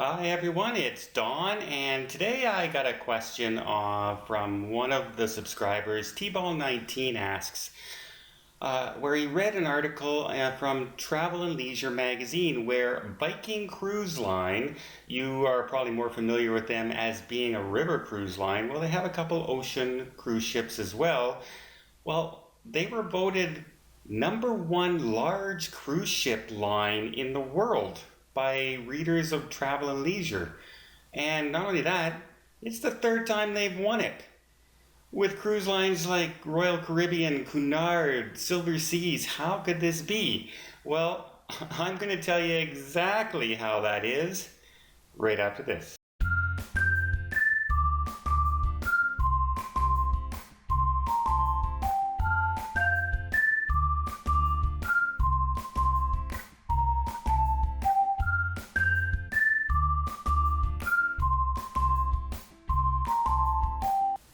Hi everyone, it's Don, and today I got a question from one of the subscribers. T-Ball19 asks, where he read an article from Travel and Leisure magazine where Viking Cruise Line, you are probably more familiar with them as being a river cruise line. Well, they have a couple ocean cruise ships as well. Well, they were voted number one large cruise ship line in the world by readers of Travel and Leisure. And not only that, it's the third time they've won it. With cruise lines like Royal Caribbean, Cunard, Silver Seas, how could this be? Well, I'm going to tell you exactly how that is right after this.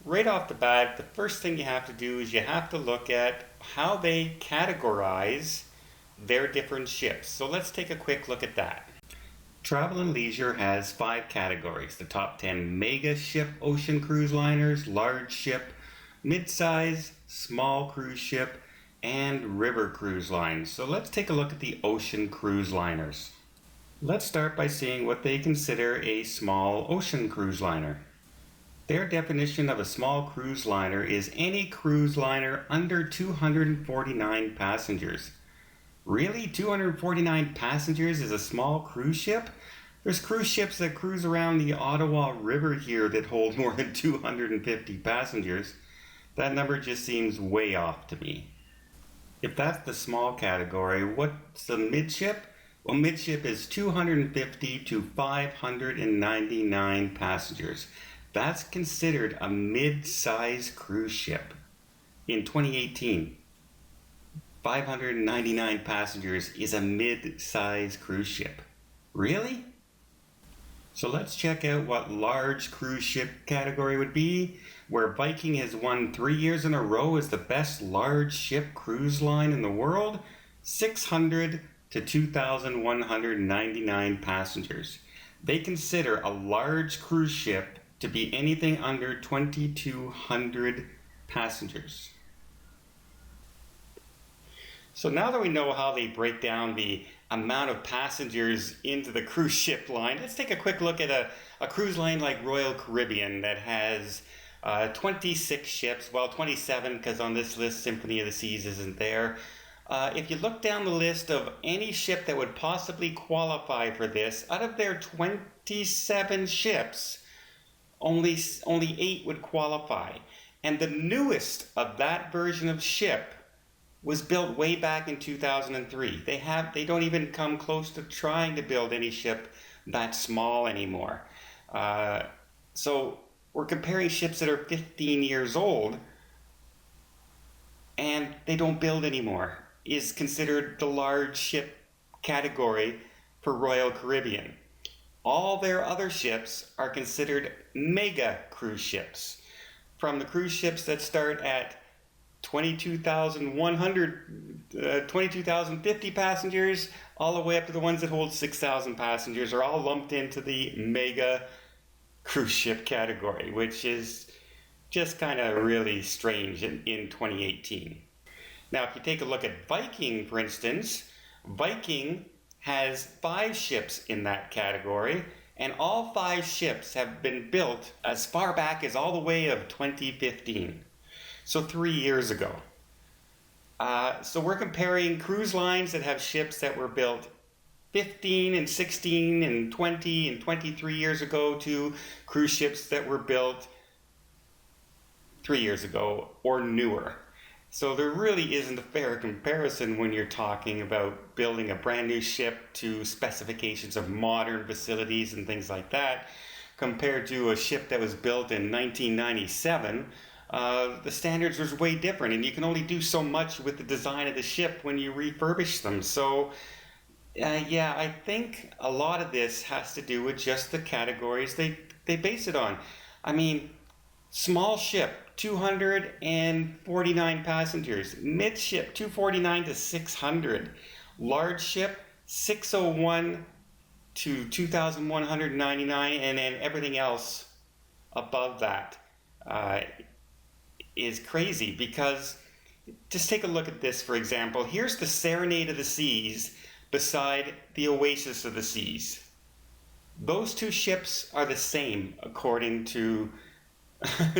Right off the bat, the first thing you have to do is you have to look at how they categorize their different ships. So let's take a quick look at that. Travel and Leisure has 5 categories. The top 10 mega ship ocean cruise liners, large ship, mid-size, small cruise ship, and river cruise lines. So let's take a look at the ocean cruise liners. Let's start by seeing what they consider a small ocean cruise liner. Their definition of a small cruise liner is any cruise liner under 249 passengers. Really? 249 passengers is a small cruise ship? There's cruise ships that cruise around the Ottawa River here that hold more than 250 passengers. That number just seems way off to me. If that's the small category, what's the midship? Well, midship is 250 to 599 passengers. That's considered a mid-size cruise ship. In 2018, 599 passengers is a mid-size cruise ship. Really? So let's check out what large cruise ship category would be, where Viking has won 3 years in a row as the best large ship cruise line in the world, 600 to 2,199 passengers. They consider a large cruise ship to be anything under 2,200 passengers. So now that we know how they break down the amount of passengers into the cruise ship line, let's take a quick look at a cruise line like Royal Caribbean that has 26 ships, well 27 because on this list Symphony of the Seas isn't there. If you look down the list of any ship that would possibly qualify for this, out of their 27 ships, only 8 would qualify. And the newest of that version of ship was built way back in 2003. They don't even come close to trying to build any ship that small anymore. So we're comparing ships that are 15 years old and they don't build anymore, is considered the large ship category for Royal Caribbean. All their other ships are considered mega cruise ships. From the cruise ships that start at 22,050 passengers, all the way up to the ones that hold 6,000 passengers, are all lumped into the mega cruise ship category, which is just kind of really strange in 2018. Now, if you take a look at Viking, for instance, Viking has 5 ships in that category, and all 5 ships have been built as far back as all the way of 2015. So 3 years ago. So we're comparing cruise lines that have ships that were built 15 and 16 and 20 and 23 years ago to cruise ships that were built 3 years ago or newer. So there really isn't a fair comparison when you're talking about building a brand new ship to specifications of modern facilities and things like that, compared to a ship that was built in 1997. The standards was way different, and you can only do so much with the design of the ship when you refurbish them. So yeah, I think a lot of this has to do with just the categories they base it on. I mean, small ship, 249 passengers. Midship, 249 to 600. Large ship, 601 to 2,199, and then everything else above that uh, is crazy because just take a look at this, for example. Here's the Serenade of the Seas beside the Oasis of the Seas. Those two ships are the same according to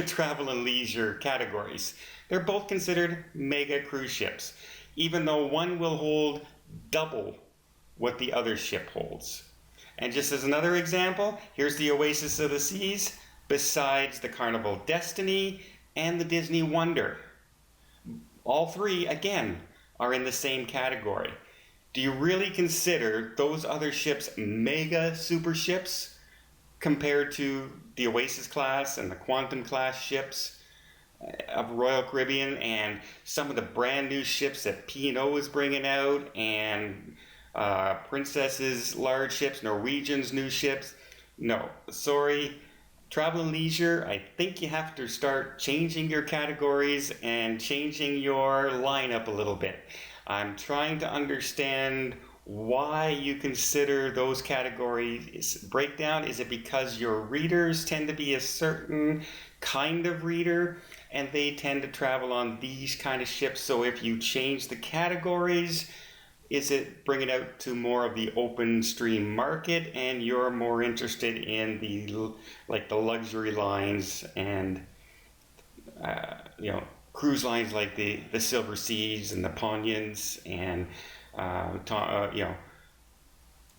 travel and leisure categories. They're both considered mega cruise ships, even though one will hold double what the other ship holds. And just as another example, here's the Oasis of the Seas besides the Carnival Destiny and the Disney Wonder. All three, again, are in the same category. Do you really consider those other ships mega super ships compared to the Oasis class and the Quantum class ships of Royal Caribbean and some of the brand new ships that P&O is bringing out and Princess's large ships, Norwegian's new ships? No, sorry. Travel and leisure, I think you have to start changing your categories and changing your lineup a little bit. I'm trying to understand why you consider those categories breakdown. Is it because your readers tend to be a certain kind of reader and they tend to travel on these kind of ships? So if you change the categories, is it bringing out to more of the open stream market and you're more interested in the luxury lines and cruise lines like the Silver Seas and the Ponions and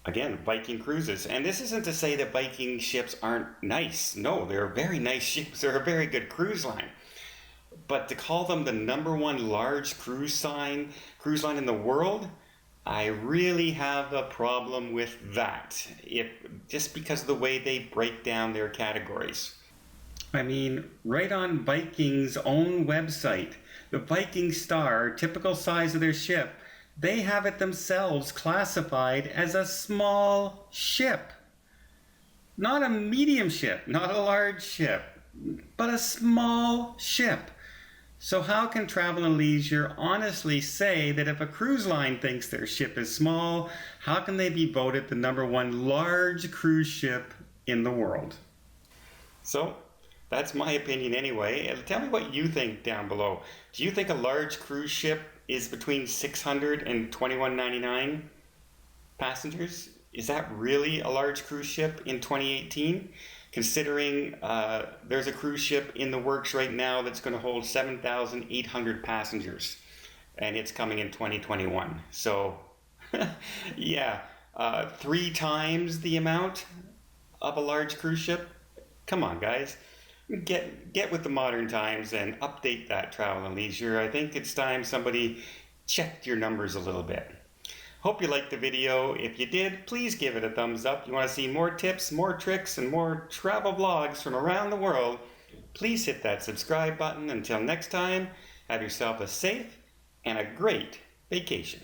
again, Viking cruises. And this isn't to say that Viking ships aren't nice. No, they're very nice ships. They're a very good cruise line. But to call them the number one large cruise line in the world, I really have a problem with that. Just because of the way they break down their categories. I mean, right on Viking's own website, the Viking Star, typical size of their ship, they have it themselves classified as a small ship. Not a medium ship, not a large ship, but a small ship. So how can Travel and Leisure honestly say that if a cruise line thinks their ship is small, how can they be voted the number one large cruise ship in the world? So that's my opinion anyway. Tell me what you think down below. Do you think a large cruise ship is between 600 and 2199 passengers? Is that really a large cruise ship in 2018? Considering there's a cruise ship in the works right now that's going to hold 7,800 passengers, and it's coming in 2021. So, yeah, 3 times the amount of a large cruise ship. Come on, guys, get with the modern times and update that Travel and Leisure. I think it's time somebody checked your numbers a little bit. Hope you liked the video. If you did, please give it a thumbs up. You want to see more tips, more tricks, and more travel vlogs from around the world, please hit that subscribe button. Until next time, have yourself a safe and a great vacation.